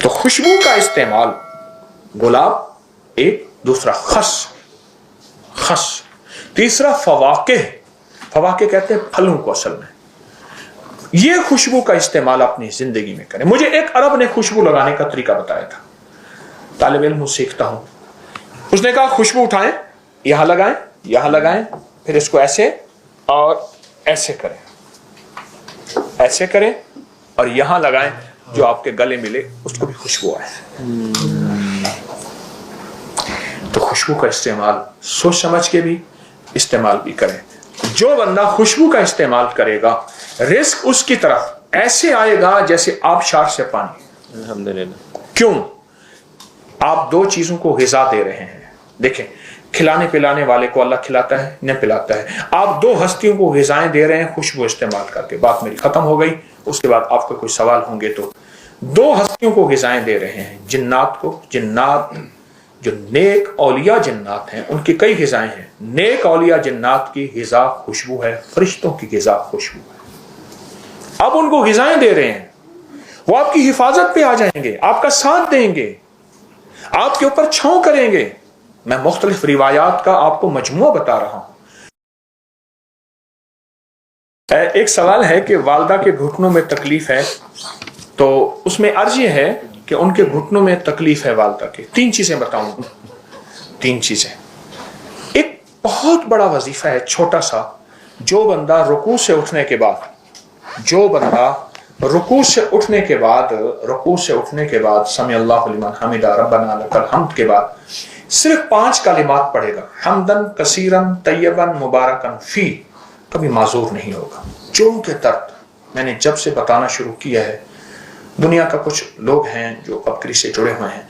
तो खुशबू का इस्तेमाल, गुलाब एक, दूसरा खस, तीसरा फवाके कहते हैं फलों को असल में। ये खुशबू का इस्तेमाल अपनी जिंदगी में करें। मुझे एक अरब ने खुशबू लगाने का तरीका बताया था, तालिब इल्म सीखता हूं। उसने कहा खुशबू उठाएं, यहां लगाएं, फिर इसको ऐसे और ऐसे करें और यहां लगाएं, जो आपके गले मिले उसको भी खुशबू आए। तो खुशबू का इस्तेमाल सोच समझ के भी इस्तेमाल भी करें। जो बंदा खुशबू का इस्तेमाल करेगा, रिस्क उसकी तरफ ऐसे आएगा जैसे आबशार से पानी। अल्हम्दुलिल्लाह। क्यों? आप दो चीजों को ग़िज़ा दे रहे हैं। देखें, खिलाने पिलाने वाले को अल्लाह खिलाता है, न पिलाता है। आप दो हस्तियों को ग़िज़ाएं दे रहे हैं खुशबू इस्तेमाल करके। बात मेरी खत्म हो गई, उसके बाद आपको कोई सवाल होंगे तो। दो हस्तियों को ग़िज़ाएं दे रहे हैं, जिन्नात को। जिन्नात जो नेक औलिया जिन्नात हैं, उनकी कई ग़िज़ाएं हैं। नेक औलिया जिन्नात की ग़िज़ा खुशबू है, फरिश्तों की ग़िज़ा खुशबू है। अब उनको ग़िज़ाएं दे रहे हैं, वो आपकी हिफाजत पे आ जाएंगे, आपका साथ देंगे, आपके ऊपर छांव करेंगे। मैं मुख्तलिफ रिवायात का आपको मजमूआ बता रहा हूं। एक सवाल है कि वालदा के घुटनों में तकलीफ है, तो उसमें अर्ज ये है कि उनके घुटनों में तकलीफ है वालदा के। तीन चीजें बताऊंगा, तीन चीजें। एक बहुत बड़ा वजीफा है, छोटा सा। जो बंदा रुकू से उठने के बाद समी अल्लाहु लिमन हमिदा रब्बना लकल हम्द के बाद सिर्फ 5 कलिमात पढ़ेगा, हमदन कसीरन तय्यबन मुबारकन फी, कभी माजूर नहीं होगा। जो के दर्द मैंने जब से बताना शुरू किया है, दुनिया का कुछ लोग हैं जो बकरी से जुड़े हुए हैं,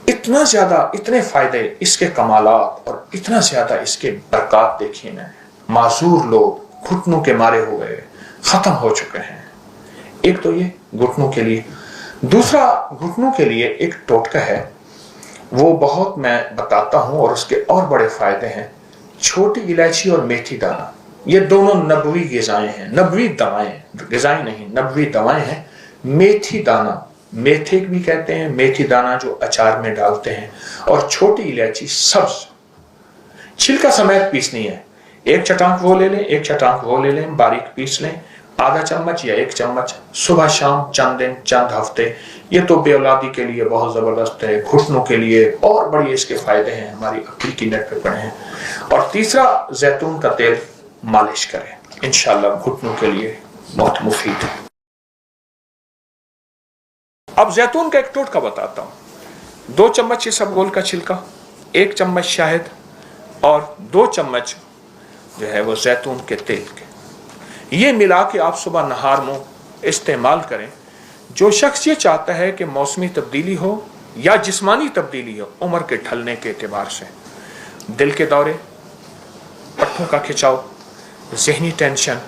इतना ज्यादा, इतने फायदे इसके कमालात और इतना ज्यादा इसके बरकत देखिए ना। माजूर लोग घुटनों के मारे हुए खत्म हो चुके हैं। एक तो ये घुटनों के लिए। दूसरा, घुटनों के लिए एक टोटका है, वो बहुत मैं बताता हूं और उसके और बड़े फायदे हैं। छोटी इलायची और मेथी दाना, ये दोनों नबवी ग़िज़ाएं हैं, नबवी दवाएं, ग़िज़ाएं नहीं, नबवी दवाएं हैं। मेथी दाना, मेथे भी कहते हैं, मेथी दाना जो अचार में डालते हैं, और छोटी इलायची सब्ज, छिलका समेत पीसनी है। एक चटांक वो ले लें, एक चटांक वो ले लें, बारीक पीस लें। आधा चम्मच या 1 चम्मच सुबह शाम, चंद दिन, चंद हफ्ते। ये तो बेऔलादी के लिए बहुत जबरदस्त है, घुटनों के लिए और बड़ी इसके फायदे हैं, हमारी अक्ल की नेट पे पड़े हैं। और तीसरा, जैतून का तेल मालिश करें, इंशाअल्लाह घुटनों के लिए बहुत मुफीद है। अब जैतून का एक टोटका बताता हूं। 2 चम्मच इसबगोल का छिलका, 1 चम्मच शहद और 2 चम्मच जो है वो जैतून के तेल के, ये मिला के आप सुबह नहार मुंह इस्तेमाल करें। जो शख्स ये चाहता है कि मौसमी तब्दीली हो या जिस्मानी तब्दीली हो, उम्र के ढलने के एतबार से, दिल के दौरे, पट्टों का खिंचाव, जहनी टेंशन,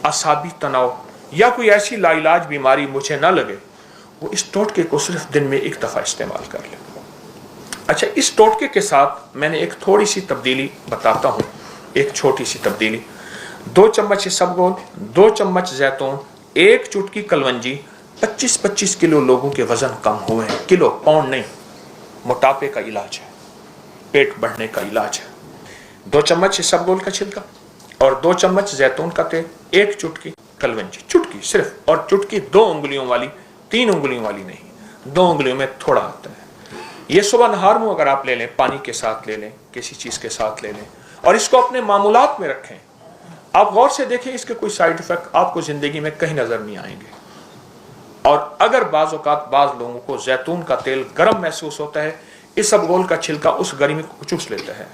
असाबी तनाव या कोई ऐसी लाइलाज बीमारी मुझे ना लगे, वो इस टोटके को सिर्फ दिन में 1 दफ़ा इस्तेमाल कर ले। अच्छा, इस टोटके के साथ मैंने एक थोड़ी सी तब्दीली बताता हूँ, एक छोटी सी तब्दीली। 2 चम्मच इसबगोल, 2 चम्मच जैतून, 1 चुटकी कलवंजी। 25-25 किलो लोगों के वजन कम हुए हैं, किलो, पाउंड नहीं। मोटापे का इलाज है, पेट बढ़ने का इलाज है। 2 चम्मच इसबगोल का छिलका और 2 चम्मच जैतून का तेल, 1 चुटकी कलवंजी, चुटकी सिर्फ, और चुटकी 2 उंगलियों वाली, 3 उंगलियों वाली नहीं, 2 उंगलियों में थोड़ा आता है। ये सुबह नहार मुंह अगर आप ले लें, पानी के साथ ले लें, किसी चीज के साथ ले लें, और इसको अपने मामूलात में रखें। आप गौर से देखें, इसके कोई साइड इफेक्ट आपको जिंदगी में कहीं नजर नहीं आएंगे। और अगर बाज़ औक़ात बाज़ लोगों को जैतून का तेल गर्म महसूस होता है, इसबगोल का छिलका उस गर्मी को चूस लेता है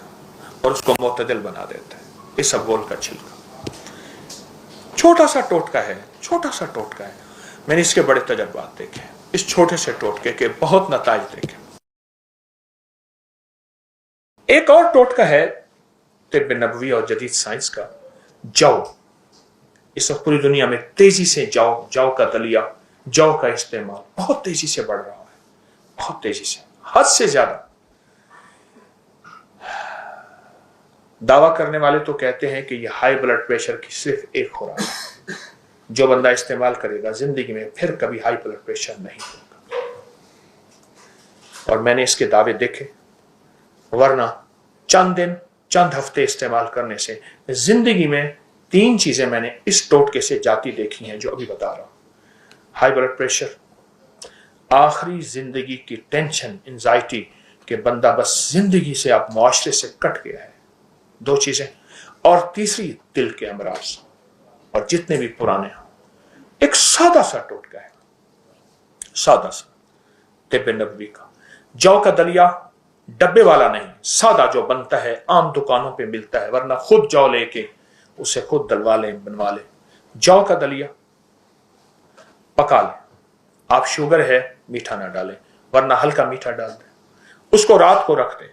और उसको मुतदिल बना देता है। इसबगोल का छिलका छोटा सा टोटका है, छोटा सा टोटका है। मैंने इसके बड़े तजर्बात देखे, इस छोटे से टोटके के बहुत नताइज देखे। एक और टोटका है तिब्ब नबवी और जदीद साइंस का, जौ। इस वक्त पूरी दुनिया में तेजी से जौ का दलिया, जौ का इस्तेमाल बहुत तेजी से बढ़ रहा है, बहुत तेजी से, हद से ज्यादा। दावा करने वाले तो कहते हैं कि यह हाई ब्लड प्रेशर की सिर्फ एक खुराक है, जो बंदा इस्तेमाल करेगा जिंदगी में फिर कभी हाई ब्लड प्रेशर नहीं होगा। और मैंने इसके दावे देखे, वरना चंद दिन चंद हफ्ते इस्तेमाल करने से जिंदगी में 3 चीजें मैंने इस टोटके से जाती देखी हैं जो अभी बता रहा हूं। हाई ब्लड प्रेशर, आखिरी जिंदगी की टेंशन, एंजाइटी कि बंदा बस जिंदगी से आप मुआशरे से कट गया है, 2 चीजें, और तीसरी दिल के अमराज, और जितने भी पुराने हैं। एक सादा सा टोटका है, सादा सा, तिब्बे नबवी का। जौ का दलिया, डब्बे वाला नहीं, सादा जो बनता है, आम दुकानों पे मिलता है, वरना खुद जौ लेके उसे खुद दलवा ले, बनवा ले। जौ का दलिया पका ले, आप शुगर है मीठा ना डालें, वरना हल्का मीठा डाल दें। उसको रात को रख दें,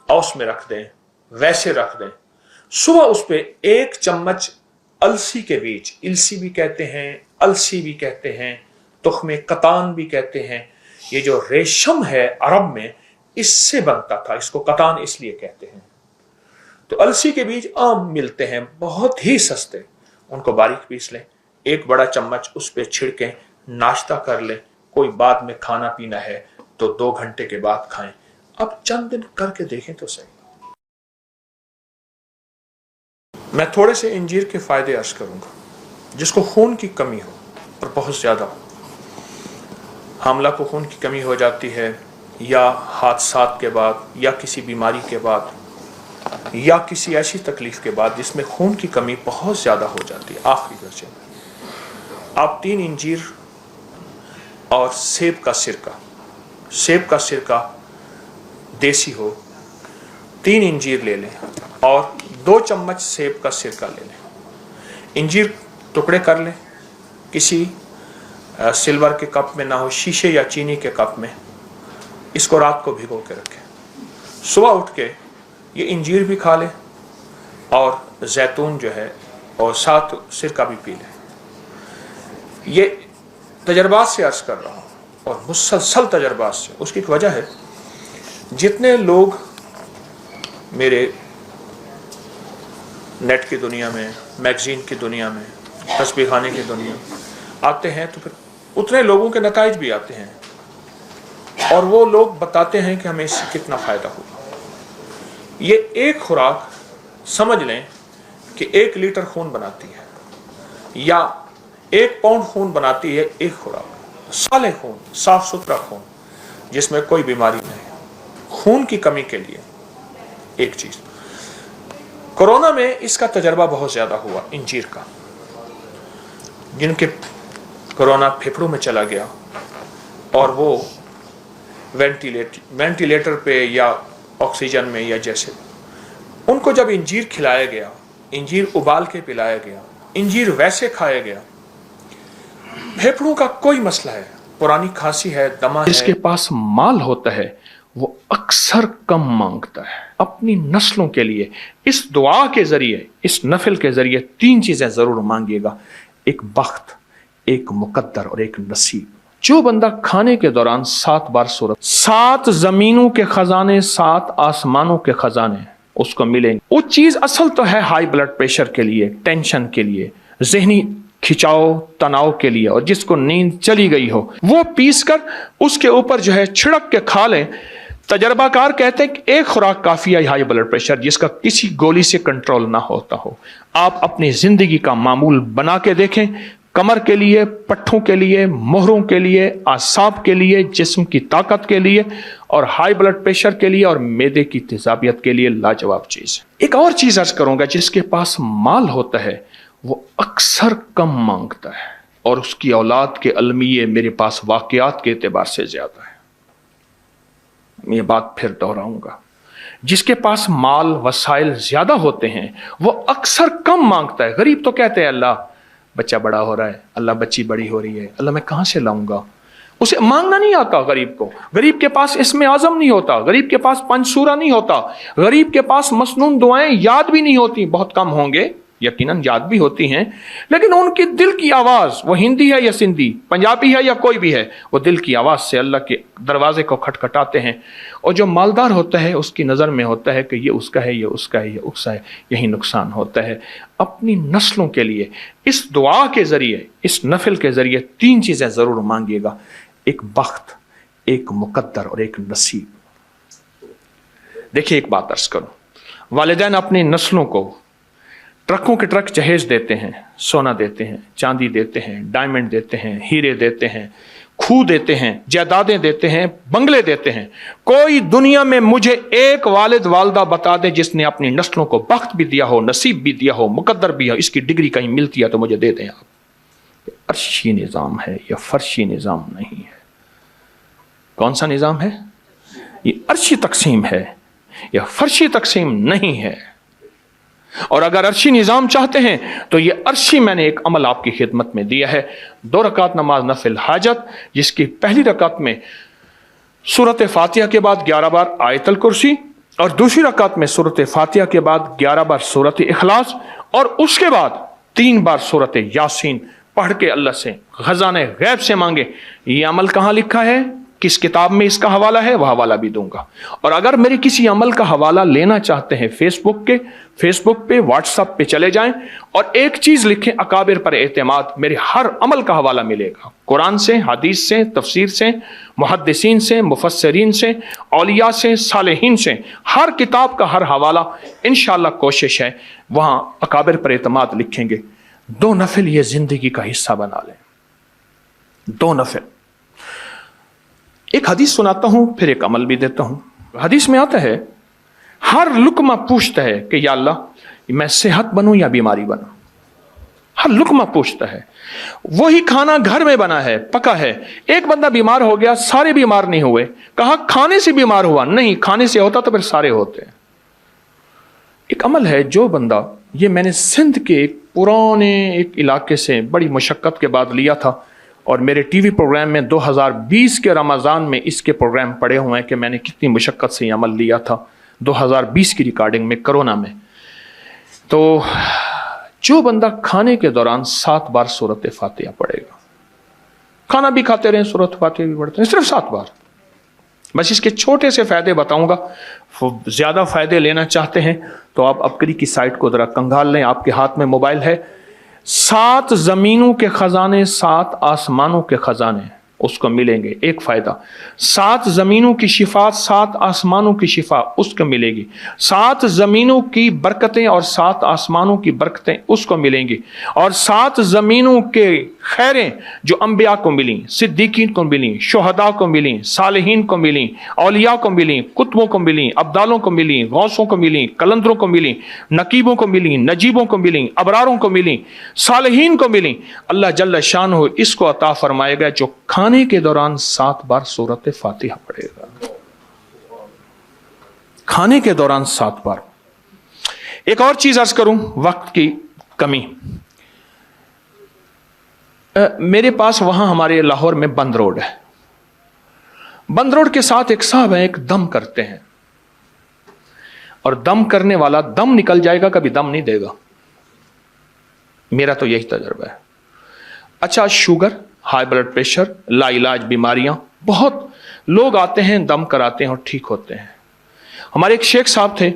औस में रख दें, वैसे रख दें। सुबह उस पे 1 चम्मच अलसी के बीज, इलसी भी कहते हैं, अलसी भी कहते हैं, तुख्मे कतान भी कहते हैं। ये जो रेशम है अरब में इससे बनता था, इसको कतान इसलिए कहते हैं। तो अलसी के बीज आम मिलते हैं, बहुत ही सस्ते, उनको बारीक पीस लें, 1 बड़ा चम्मच उस पे छिड़कें, नाश्ता कर लें। कोई बाद में खाना पीना है तो 2 घंटे के बाद खाएं। अब चंद दिन करके देखें तो सही। मैं थोड़े से इंजीर के फायदे अर्ज करूंगा। जिसको खून की कमी हो और बहुत ज्यादा हो, हामला को खून की कमी हो जाती है, या हादसात के बाद, या किसी बीमारी के बाद, या किसी ऐसी तकलीफ के बाद जिसमें खून की कमी बहुत ज्यादा हो जाती है आखिरी दर्जे में, आप 3 इंजीर और सेब का सिरका देसी हो, 3 इंजीर ले लें और 2 चम्मच सेब का सिरका ले लें। इंजीर टुकड़े कर लें, किसी सिल्वर के कप में ना हो, शीशे या चीनी के कप में। इसको रात को भिगो के रखें, सुबह उठ के ये इंजीर भी खा लें और जैतून जो है और साथ सिरका भी पी लें। ये तजर्बात से अर्ज कर रहा हूँ और मुसलसल तजर्बात से। उसकी एक वजह है, जितने लोग मेरे नेट की दुनिया में, मैगजीन की दुनिया में, तस्बीह खाने की दुनिया में आते हैं, तो फिर उतने लोगों के नताइज भी आते हैं और वो लोग बताते हैं कि हमें इससे कितना फ़ायदा हुआ। ये एक खुराक समझ लें कि 1 लीटर खून बनाती है, या 1 पाउंड खून बनाती है एक खुराक। साले खून, साफ सुथरा खून जिसमें कोई बीमारी नहीं। खून की कमी के लिए एक चीज, कोरोना में इसका तजर्बा बहुत ज्यादा हुआ इंजीर का। जिनके कोरोना फेफड़ों में चला गया और वो वेंटिलेटर पे या ऑक्सीजन में या जैसे, उनको जब इंजीर खिलाया गया, इंजीर उबाल के पिलाया गया, इंजीर वैसे खाया गया, फेफड़ों का कोई मसला है, पुरानी खांसी है, दमा है, जिसके पास माल होता है वो अक्सर कम मांगता है। अपनी नस्लों के लिए इस दुआ के जरिए, इस नफिल के जरिए 3 चीजें जरूर मांगिएगा, एक बख्त, एक मुकद्दर और एक नसीब। जो बंदा खाने के दौरान 7 बार सूरत, 7 जमीनों के खजाने, 7 आसमानों के खजाने उसको मिलेंगे। वो चीज असल तो है हाई ब्लड प्रेशर के लिए, टेंशन के लिए, जहनी खिंचाव तनाव के लिए, और जिसको नींद चली गई हो वो पीस कर उसके ऊपर जो है छिड़क के खा लें। तजर्बाकार कहते हैं कि एक खुराक काफी है हाई ब्लड प्रेशर जिसका किसी गोली से कंट्रोल ना होता हो। आप अपनी जिंदगी का मामूल बना के देखें, कमर के लिए, पट्ठों के लिए, मोहरों के लिए, आसाब के लिए, जिस्म की ताकत के लिए, और हाई ब्लड प्रेशर के लिए और मैदे की तेजाबियत के लिए लाजवाब चीज। एक और चीज अर्ज करूंगा, जिसके पास माल होता है वो अक्सर कम मांगता है और उसकी औलाद के अलमिये मेरे पास वाकयात के एतबार से ज्यादा है। ये बात फिर दोहराऊंगा, जिसके पास माल वसाइल ज्यादा होते हैं वो अक्सर कम मांगता है। गरीब तो कहते हैं अल्लाह बच्चा बड़ा हो रहा है, अल्लाह बच्ची बड़ी हो रही है, अल्लाह मैं कहां से लाऊंगा। उसे मांगना नहीं आता गरीब को। गरीब के पास इसमें आजम नहीं होता, गरीब के पास पंचसूरा नहीं होता, गरीब के पास मसनून दुआएं याद भी नहीं होती। बहुत कम होंगे, यकीनन याद भी होती हैं, लेकिन उनकी दिल की आवाज, वो हिंदी है या सिंधी, पंजाबी है या कोई भी है, वो दिल की आवाज से अल्लाह के दरवाजे को खटखटाते हैं। और जो मालदार होता है उसकी नजर में होता है कि ये उसका है, ये उसका है, ये उसका है, यही नुकसान होता है। अपनी नस्लों के लिए इस दुआ के जरिए, इस नफिल के जरिए 3 चीजें जरूर मांगिएगा, एक बख्त, एक मुकद्दर और एक नसीब। देखिए, एक बात अर्ज करूं, वालिदैन अपनी नस्लों को ट्रकों के ट्रक जहेज देते हैं, सोना देते हैं, चांदी देते हैं, डायमंड देते हैं, हीरे देते हैं, खूह देते हैं, जायदादें देते हैं, बंगले देते हैं। कोई दुनिया में मुझे एक वालिद वालदा बता दे जिसने अपनी नस्लों को बख्त भी दिया हो, नसीब भी दिया हो, मुकद्दर भी हो, इसकी डिग्री कहीं मिलती है तो मुझे दे दें आप। ये अर्शी निज़ाम है, यह फर्शी निज़ाम नहीं है। कौन सा निज़ाम है? ये अर्शी तकसीम है, यह फर्शी तकसीम नहीं है। और अगर अर्शी निज़ाम चाहते हैं तो ये अर्शी मैंने एक अमल आपकी खिदमत में दिया है। 2 रकात नमाज नफिल हाजत, जिसकी पहली रकात में सूरत फातिहा के बाद 11 बार आयतल कुर्सी, और दूसरी रकात में सूरत फातिहा के बाद 11 बार सूरत इखलास, और उसके बाद 3 बार सूरत यासीन पढ़ के अल्लाह से खजाने गैब से मांगे। ये अमल कहाँ लिखा है, किस किताब में इसका हवाला है, वह हवाला भी दूंगा। और अगर मेरे किसी अमल का हवाला लेना चाहते हैं फेसबुक पे व्हाट्सएप पे चले जाएं और एक चीज लिखें, अकाबिर पर एतमाद, मेरे हर अमल का हवाला मिलेगा। कुरान से, हदीस से, तफसीर से, मुहद्दिसीन से, मुफस्सिरीन से, औलिया से, सालेहीन से, हर किताब का हर हवाला इंशाअल्लाह कोशिश है वहां अकाबिर पर एतमाद लिखेंगे। 2 नफिल ये जिंदगी का हिस्सा बना लें, 2 नफिल। एक हदीस सुनाता हूं, फिर एक अमल भी देता हूं। हदीस में आता है, हर लुकमा पूछता है कि या अल्लाह मैं सेहत बनूं या बीमारी बनूं। हर लुकमा पूछता है। वही खाना घर में बना है, पका है, एक बंदा बीमार हो गया, सारे बीमार नहीं हुए। कहा खाने से बीमार हुआ, नहीं, खाने से होता तो फिर सारे होते। एक अमल है, जो बंदा, ये मैंने सिंध के एक पुराने एक इलाके से बड़ी मुशक्कत के बाद लिया था, और मेरे टीवी प्रोग्राम में 2020 के रमज़ान में इसके प्रोग्राम पड़े हुए हैं कि मैंने कितनी मुशक्क़त से ये अमल लिया था 2020 की रिकॉर्डिंग में, कोरोना में। तो जो बंदा खाने के दौरान 7 बार सूरत फातिहा पढ़ेगा, खाना भी खाते रहें, सूरत फातिहा भी पढ़ते हैं, सिर्फ 7 बार। बस इसके छोटे से फ़ायदे बताऊंगा। ज़्यादा फ़ायदे लेना चाहते हैं तो आप अपकरी की साइट को ज़रा कंगाल लें, आपके हाथ में मोबाइल है। 7 ज़मीनों के ख़जाने, 7 आसमानों के ख़जाने उसको मिलेंगे। एक फ़ायदा, 7 ज़मीनों की शिफा, 7 आसमानों की शिफा उसको मिलेगी। 7 ज़मीनों की बरकतें और 7 आसमानों की बरकतें उसको मिलेंगी। और 7 ज़मीनों के खैरें जो अंबिया को मिली, सिद्दीकीन को मिली, शुहदा को मिली, सालिहीन को मिली, औलिया को मिली, कुतुबों को मिली, अब्दालों को मिली, गौसों को मिली, कलंदरों को मिली, नकीबों को मिली, नजीबों को मिली, अबरारों को मिली, सालिहीन को मिली, अल्लाह जल्ल शानहू इसको अता फरमाएगा जो खाने के दौरान 7 बार सूरत फातिहा पढ़ेगा। खाने के दौरान 7 बार। एक और चीज अर्ज करूं, वक्त की कमी। मेरे पास वहां हमारे लाहौर में बंद रोड है। बंद रोड के साथ एक साहब है, एक दम करते हैं, और दम करने वाला दम निकल जाएगा, कभी दम नहीं देगा। मेरा तो यही तजुर्बा है। अच्छा, शुगर, हाई ब्लड प्रेशर, लाइलाज बीमारियां, बहुत लोग आते हैं, दम कराते हैं और ठीक होते हैं। हमारे एक शेख साहब थे,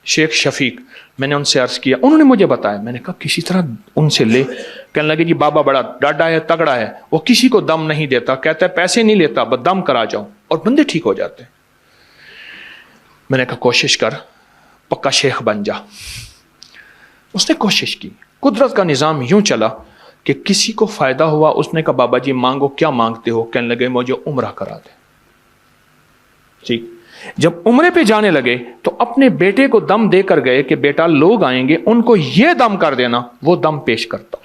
शेख शफीक, मैंने उनसे अर्ज किया, उन्होंने मुझे बताया, मैंने कहा किसी तरह उनसे ले। कहने लगे जी बाबा बड़ा डाढ़ा है, तगड़ा है, वो किसी को दम नहीं देता, कहता है पैसे नहीं लेता, बस दम करा जाओ, और बंदे ठीक हो जाते हैं। मैंने कहा कोशिश कर, पक्का शेख बन जा। उसने कोशिश की। कुदरत का निज़ाम यूं चला कि किसी को फायदा हुआ। उसने कहा बाबा जी मांगो, क्या मांगते हो? कहने लगे मुझे उम्रा करा दे। ठीक, जब उम्रे पे जाने लगे तो अपने बेटे को दम देकर गए कि बेटा लोग आएंगे, उनको ये दम कर देना। वो दम पेश करता।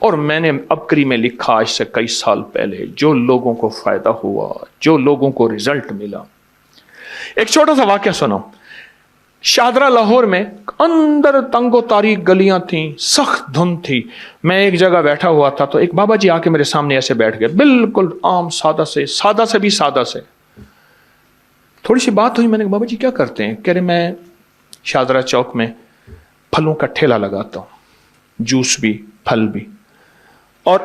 और मैंने अबकरी में लिखा आज से कई साल पहले, जो लोगों को फायदा हुआ, जो लोगों को रिजल्ट मिला। एक छोटा सा वाकया सुनो। शाहदरा लाहौर में अंदर तंगो तारीख गलियां थीं, सख्त धुंध थी। मैं एक जगह बैठा हुआ था तो एक बाबा जी आके मेरे सामने ऐसे बैठ गए, बिल्कुल आम सादा से भी सादा से। थोड़ी सी बात हुई, मैंने कहा बाबा जी क्या करते हैं? कह रहे मैं शाहदरा चौक में फलों का ठेला लगाता हूँ, जूस भी फल भी। और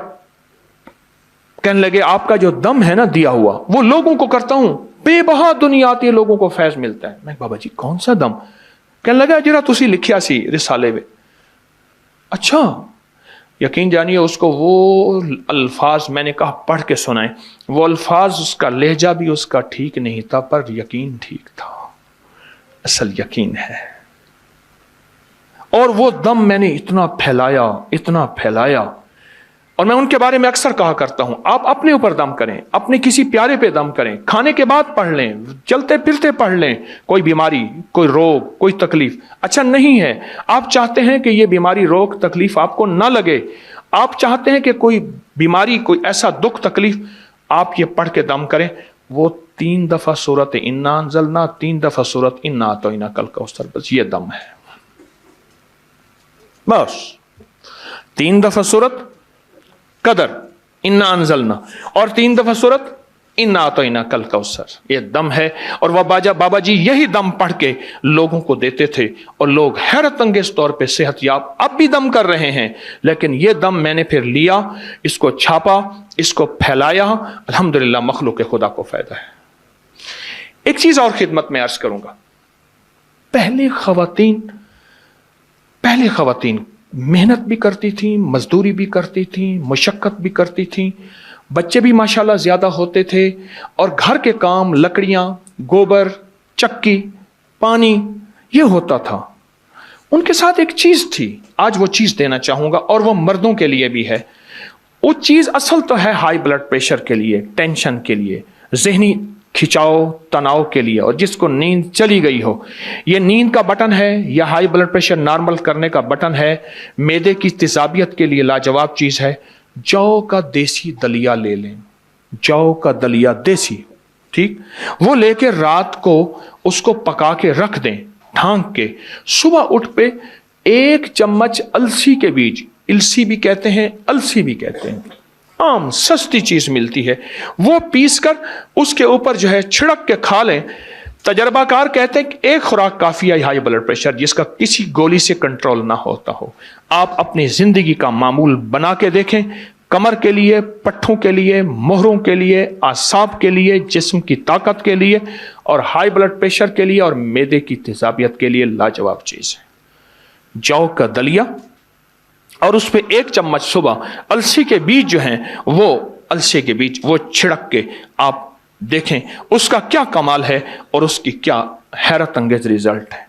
कहने लगे आपका जो दम है ना दिया हुआ, वो लोगों को करता हूं, बेबहा दुनिया आती है, लोगों को फैज मिलता है। मैं बाबा जी कौन सा दम? कहने लगा जरा तुसी लिखिया सी रिसाले में। अच्छा, यकीन जानिए उसको वो अल्फाज मैंने कहा पढ़ के सुनाए, वो अल्फाज उसका लहजा भी उसका ठीक नहीं था, पर यकीन ठीक था, असल यकीन है। और वो दम मैंने इतना फैलाया, और मैं उनके बारे में अक्सर कहा करता हूं, आप अपने ऊपर दम करें, अपने किसी प्यारे पे दम करें, खाने के बाद पढ़ लें, चलते फिरते पढ़ लें। कोई बीमारी, कोई रोग, कोई तकलीफ अच्छा नहीं है, आप चाहते हैं कि ये बीमारी, रोग, तकलीफ आपको ना लगे, आप चाहते हैं कि कोई बीमारी, कोई ऐसा दुख, तकलीफ, आप ये पढ़ के दम करें। वो 3 दफा सूरत इन्ना अंज़लना, 3 दफा सूरत इन्ना अतौइना कल कौसर, बस ये दम है, बस 3 दफा सूरत कदर इन्ना अंज़लना और 3 दफा सूरत इन्ना अतौइना कल कौसर, ये दम है। और वह बाबा जी यही दम पढ़ के लोगों को देते थे, और लोग हैरत अंगेज तौर पे सेहतयाब अब भी दम कर रहे हैं। लेकिन ये दम मैंने फिर लिया, इसको छापा, इसको फैलाया, अल्हम्दुलिल्लाह मखलूक खुदा को फायदा है। एक चीज और खिदमत में अर्ज करूंगा, पहले खवातीन मेहनत भी करती थी, मजदूरी भी करती थी, मशक्कत भी करती थी, बच्चे भी माशाल्लाह ज्यादा होते थे, और घर के काम, लकड़ियां, गोबर, चक्की, पानी, ये होता था। उनके साथ एक चीज थी, आज वो चीज देना चाहूंगा, और वो मर्दों के लिए भी है। वो चीज असल तो है हाई ब्लड प्रेशर के लिए, टेंशन के लिए, जहनी खिंचाव, तनाव के लिए, और जिसको नींद चली गई हो, ये नींद का बटन है, या हाई ब्लड प्रेशर नॉर्मल करने का बटन है, मैदे की तेजाबियत के लिए लाजवाब चीज है। जौ का देसी दलिया ले लें, जौ का दलिया देसी, ठीक, वो लेके रात को उसको पका के रख दें ढांक के, सुबह उठ पे 1 चम्मच अलसी के बीज, इलसी भी कहते हैं, अलसी भी कहते हैं, आम सस्ती चीज मिलती है, वो पीस कर उसके ऊपर जो है छिड़क के खा लें। तजर्बाकार कहते हैं कि 1 खुराक काफी है हाई ब्लड प्रेशर जिसका किसी गोली से कंट्रोल ना होता हो। आप अपनी जिंदगी का मामूल बना के देखें, कमर के लिए, पट्ठों के लिए, मोहरों के लिए, आसाब के लिए, जिस्म की ताकत के लिए, और हाई ब्लड प्रेशर के लिए, और मैदे की तेजाबियत के लिए लाजवाब चीज है। जौ का दलिया, और उस पर 1 चम्मच सुबह अलसी के बीज जो हैं, वो अलसी के बीज वो छिड़क के आप देखें उसका क्या कमाल है, और उसकी क्या हैरत अंगेज रिजल्ट है।